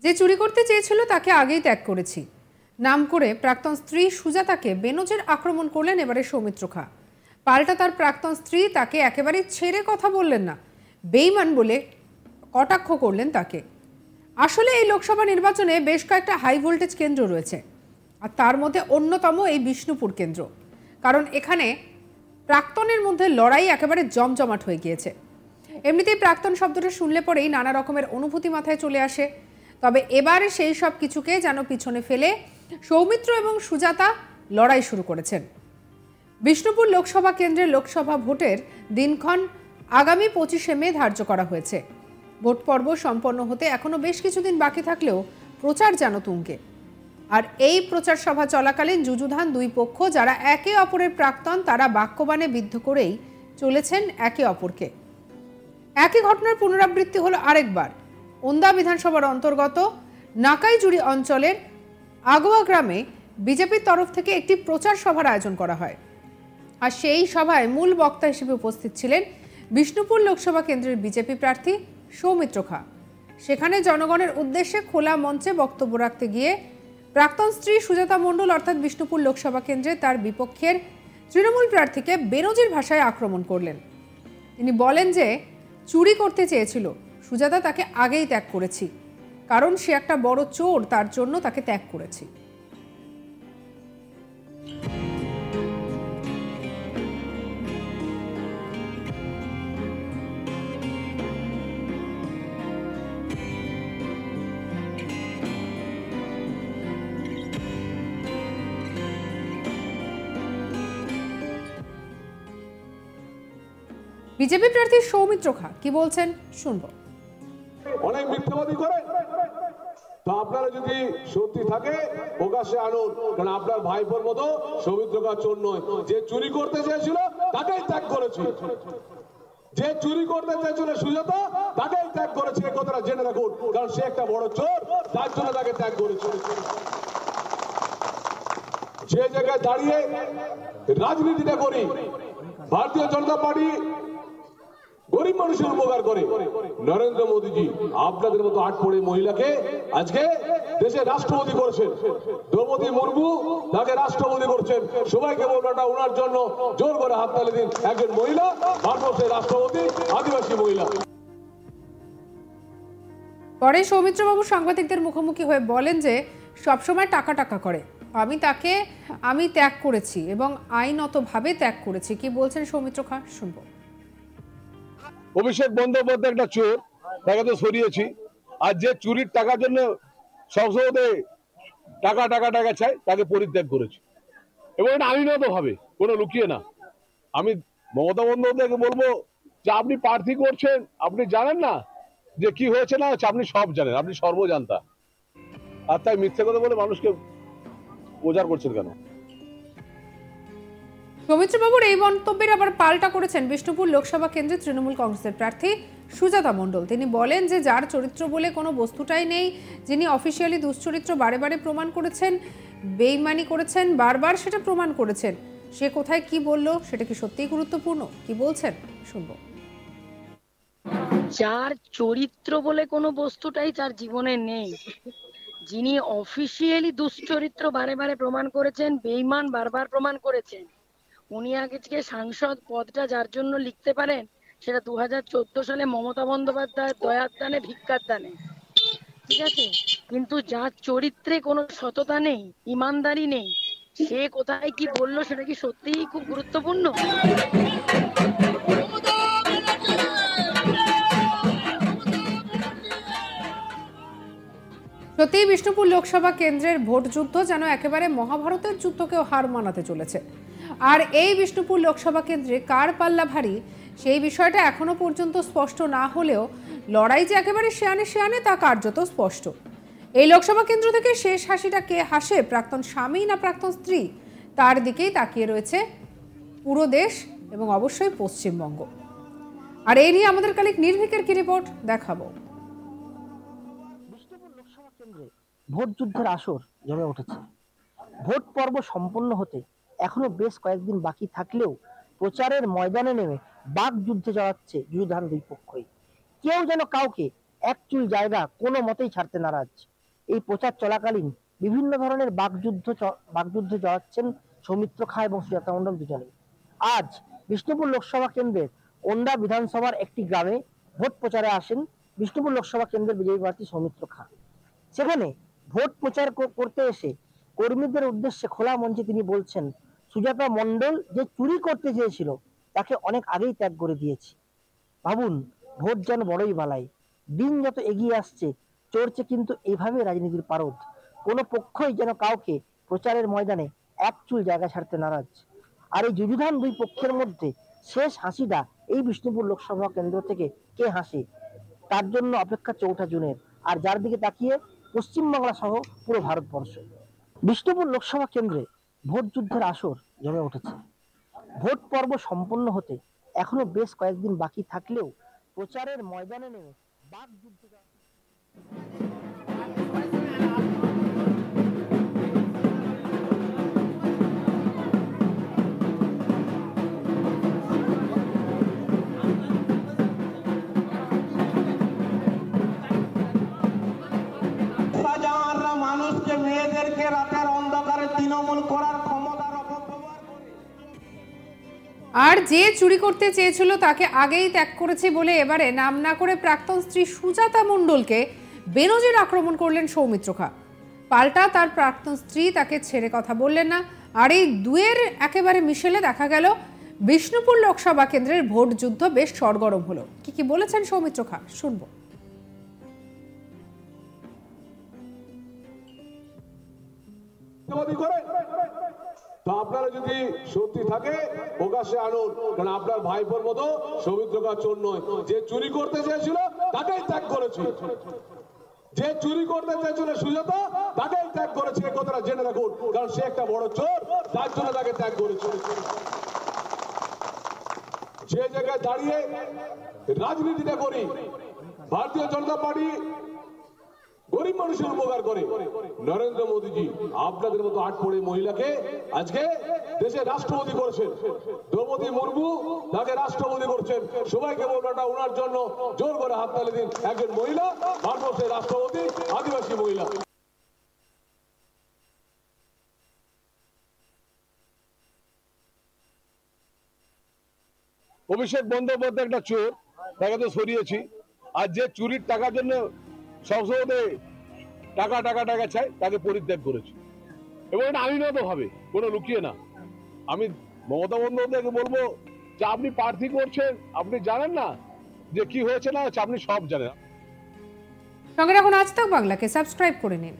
যে চুরি করতে চেয়েছিল তাকে আগেই ত্যাগ করেছি নাম করে প্রাক্তন স্ত্রী সুজাতাকে বেনজির আক্রমণ করলেন এবারে সৌমিত্র খা। পাল্টা তার প্রাক্তন স্ত্রী তাকে একেবারে ছেড়ে কথা বললেন না, বেঈমান বলে কটাক্ষ করলেন তাকে। আসলে এই লোকসভা নির্বাচনে বেশ কয়েকটা হাই ভোল্টেজ কেন্দ্র রয়েছে, আর তার মধ্যে অন্যতম এই বিষ্ণুপুর কেন্দ্র। কারণ এখানে প্রাক্তনের মধ্যে লড়াই একেবারে জমজমাট হয়ে গিয়েছে। এমনিতেই প্রাক্তন শব্দটা শুনলে পরেই নানা রকমের অনুভূতি মাথায় চলে আসে। তবে এবারে সেই সব কিছুকে যেন পিছনে ফেলে সৌমিত্র এবং সুজাতা লড়াই শুরু করেছেন। বিষ্ণুপুর লোকসভা কেন্দ্রের লোকসভা ভোটের দিনক্ষণ আগামী 25শে মে ধার্য করা হয়েছে। ভোট পর্ব সম্পন্ন হতে এখনো বেশ কিছুদিন বাকি থাকলেও প্রচার যেন তুঙ্গে। আর এই প্রচার সভা চলাকালীন যুযুধান দুই পক্ষ, যারা একে অপরের প্রাক্তন, তারা বাক্যবাণে বিদ্ধ করেই চলেছেন একে অপরকে। একই ঘটনার পুনরাবৃত্তি হলো আরেকবার ওন্দা বিধানসভার অন্তর্গত নাকাইজুড়ি অঞ্চলের আগোয়া গ্রামে বিজেপির তরফ থেকে একটি প্রচার সভার আয়োজন করা হয়। আর সেই সভায় মূল বক্তা হিসেবে উপস্থিত ছিলেন বিষ্ণুপুর লোকসভা কেন্দ্রের বিজেপি প্রার্থী সৌমিত্র খা। সেখানে জনগণের উদ্দেশ্যে খোলা মঞ্চে বক্তব্য রাখতে গিয়ে প্রাক্তন স্ত্রী সুজাতা মণ্ডল অর্থাৎ বিষ্ণুপুর লোকসভা কেন্দ্রে তার বিপক্ষের তৃণমূল প্রার্থীকে বেনজির ভাষায় আক্রমণ করলেন। তিনি বলেন যে চুরি করতে চেয়েছিল, সুজাতা তাকে আগেই ত্যাগ করেছি, কারণ সে একটা বড় চোর, তার জন্য তাকে ত্যাগ করেছি। বিজেপি প্রার্থী সৌমিত্র খা কি বলছেন শুনবো। অনেক মিথ্যাবাদী করে, তো আপনারা যদি সত্যি থাকে প্রকাশ্যে আনুন, কারণ আপনার ভাইপোর মতো সৌমিত্র খা চোর নয়। যে চুরি করতে চেয়েছিল তাকেই ত্যাগ করেছে, যে চুরি করতে চেয়েছিল সুজাতা তাকেই ত্যাগ করেছে। এই কথাটা জেনে রাখুন, কারণ সে একটা বড় চোর, তার জন্য তাকে ত্যাগ করেছে। যে জায়গায় দাঁড়িয়ে রাজনীতিটা করি, ভারতীয় জনতা পার্টি গরিব মানুষের উপকার করে, নরেন্দ্র মোদীজি আপনাদের মতো আটপড়ে মহিলাকে আজকে দেশের রাষ্ট্রপতি করেছেন। দ্রৌপদী মুর্মু তাকে রাষ্ট্রপতি করছেন। সবাইকে বলবেন ওনার জন্য জোর করে হাততালি দিন। একজন মহিলা ভারতবর্ষের রাষ্ট্রপতি, আদিবাসী মহিলা। পরে সৌমিত্রবাবু সাংবাদিকদের মুখোমুখি হয়ে বলেন যে সবসময় টাকা টাকা করে, আমি ত্যাগ করেছি এবং আইনতভাবে ত্যাগ করেছি। কি বলছেন সৌমিত্র খা শুনবো। অভিষেক বন্দ্যোপাধ্যায় একটা চোর, তাকে তো সরিয়েছি। আর যে চুরির টাকার জন্য সবসময় টাকা টাকা টাকা চাই, তাকে পরিত্যাগ করেছি। এবং এটা আইনত ভাবে, কোনো লুকিয়ে না। আমি মমতা বন্দ্যোপাধ্যায়কে বলবো যে আপনি প্রার্থী করছেন, আপনি জানেন না যে কি হয়েছে না হচ্ছে, আপনি সব জানেন, আপনি সর্বজান্তা। আর তাই মিথ্যে কথা বলে মানুষকে প্রচার করছেন কেন? সৌমিত্রবাবুর এই মন্তব্যের আবার পাল্টা করেছেন বিষ্ণুপুর লোকসভা কেন্দ্রে তৃণমূল কংগ্রেসের প্রার্থী সুজাতা মণ্ডল। তিনি বলেন যে যার চরিত্র বলে কোনো বস্তুটাই নেই, যিনি অফিসিয়ালি দুশ্চরিত্র বারে বারে প্রমাণ করেছেন, বেইমানি করেছেন, বারবার সেটা প্রমাণ করেছেন, সে কোথায় কি বলল সেটা কি সত্যিই গুরুত্বপূর্ণ? কি বলছেন শুনবো। যার চরিত্র বলে কোনো বস্তুটাই তার জীবনে নেই, যিনি অফিসিয়ালি দুশ্চরিত্র বারে বারে প্রমাণ করেছেন, বেঈমান বারবার প্রমাণ করেছেন, উনি আজকে সাংসদ পদটা যার জন্য লিখতে পারেন সেটা 2014 সালে মমতা বন্দ্যোপাধ্যায়ের দয়ার দানে, ভিক্ষার দানে, ঠিক আছে। কিন্তু যার চরিত্রে কোনো সততা নেই, ইমানদারি নেই, সে কোথায় কি বললো সেটা কি সত্যিই খুব গুরুত্বপূর্ণ? সত্যিই বিষ্ণুপুর লোকসভা কেন্দ্রের ভোট যুদ্ধ যেন একেবারে মহাভারতের যুদ্ধকেও হার মানাতে চলেছে। আর এই বিষ্ণুপুর লোকসভা কেন্দ্রে কার পাল্লা ভারী সেই বিষয়টা এখনো পর্যন্ত স্পষ্ট না হলেও লড়াই যে একেবারে শেয়ানে শেয়ানে তা কার্যত স্পষ্ট। এই লোকসভা কেন্দ্র থেকে শেষ হাসিটা কে হাসে, প্রাক্তন স্বামী না প্রাক্তন স্ত্রী, তার দিকেই তাকিয়ে রয়েছে পুরো দেশ এবং অবশ্যই পশ্চিমবঙ্গ। আর এই নিয়ে আমাদের কালিক নির্ভীকের কি রিপোর্ট দেখাবো। ভোট যুদ্ধের আসর জমে উঠেছে। ভোট পর্ব সম্পন্ন হতে এখনো বেশ কয়েকদিন বাকি থাকলেও প্রচারের ময়দানে নেমে বাক যুদ্ধে জড়াচ্ছে যুযুধান দুই পক্ষই। কেউ যেন কাউকে এক চুল জায়গা কোনো মতেই ছাড়তে নারাজ। এই প্রচার চলাকালীন বিভিন্ন ধরনের বাগযুদ্ধে জড়াচ্ছেন সৌমিত্র খাঁ এবং সুজাতা মণ্ডল দুজনে। আজ বিষ্ণুপুর লোকসভা কেন্দ্রের ওন্ডা বিধানসভার একটি গ্রামে ভোট প্রচারে আসেন বিষ্ণুপুর লোকসভা কেন্দ্রের বিজয়ী প্রার্থী সৌমিত্র খাঁ। সেখানে ভোট প্রচার করতে এসে কর্মীদের উদ্দেশ্যে খোলা মঞ্চে তিনি বলছেন, সুজাতা মণ্ডল যে চুরি করতে চেয়েছিল তাকে অনেক আগেই ত্যাগ করে দিয়েছি। ভাবুন, ভোট যেন বড়ই বালাই। দিন যত এগিয়ে আসছে চড়ছে কিন্তু এইভাবে রাজনীতির পারদ। কোনো পক্ষই যেন কাউকে প্রচারের ময়দানে এক চুল জায়গা ছাড়তে নারাজ। আর এই যুযুধান দুই পক্ষের মধ্যে শেষ হাসিটা এই বিষ্ণুপুর লোকসভা কেন্দ্র থেকে কে হাসে তার জন্য অপেক্ষা 4 জুনের, আর যার দিকে তাকিয়ে পশ্চিমবাংলা সহ পুরো ভারতবর্ষ। বিষ্ণুপুর লোকসভা কেন্দ্রে ভোট যুদ্ধের আসর জমে উঠেছে। ভোট পর্ব সম্পন্ন হতে এখনো বেশ কয়েকদিন বাকি থাকলেও প্রচারের ময়দানে নেমে বাগযুদ্ধ। মানুষকে মেয়েদেরকে রাতের অন্ধকারে তৃণমূল করার ক্ষমতার অপব্যবহার করে। আর যে চুরি করতে চেয়েছিল তাকে আগেই ত্যাগ করেছে বলে এবারে নাম না করে প্রাক্তন স্ত্রী সুজাতা মণ্ডলকে বেনজির আক্রমণ করলেন সৌমিত্র খাঁ। পাল্টা তার প্রাক্তন স্ত্রী তাকে ছেড়ে কথা বললেন না। আর এই দুয়ের একেবারে মিশেলে দেখা গেল বিষ্ণুপুর লোকসভা কেন্দ্রের ভোট যুদ্ধ বেশ সরগরম হলো। কি বলেছেন সৌমিত্র খাঁ শুনবো। তো আপনারা যদি সত্যি থাকে প্রকাশ্যে আনুন, কারণ আপনার ভাইপোর মতো সৌমিত্র খাঁ চোর নয়। যে চুরি করতে চেয়েছিল তাকেই ত্যাগ করেছে, যে চুরি করতে চেয়েছিল সুজাতা তাকেই ত্যাগ করেছে। এই কথাটা জেনে রাখুন, কারণ সে একটা বড় চোর, তার জন্য তাকে ত্যাগ করেছে। যে জায়গায় দাঁড়িয়ে রাজনীতিটা করি, ভারতীয় জনতা পার্টি গরিব মানুষের উপকার করে। নরেন্দ্র মোদীজি আপনাদের মতো আটপড়ে মহিলাকে আজকে দেশের রাষ্ট্রপতি করেছেন। দ্রৌপদী মুর্মু তাকে রাষ্ট্রপতি করছেন। সবাইকে বলবাটা ওনার জন্য জোর করে হাততালি দিন। একজন মহিলা ভারতবর্ষের রাষ্ট্রপতি, আদিবাসী মহিলা। অভিষেক বন্দ্যোপাধ্যায় একটা চোর, তাকে তো সরিয়েছি। আর যে চুরির টাকার জন্য সবসময় টাকা টাকা টাকা চাই তাকে পরিত্যাগ করেছে, এবং এটা আইনত ভাবে, কোনো লুকিয়ে না। আমি মমতা বন্দ্যোপাধ্যায়কে বলবো যে আপনি প্রার্থী করছেন, আপনি জানেন না যে কি হয়েছে না, আপনি সব জানেন। সঙ্গে রাখুন আজ তাক বাংলাকে, সাবস্ক্রাইব করে নিন।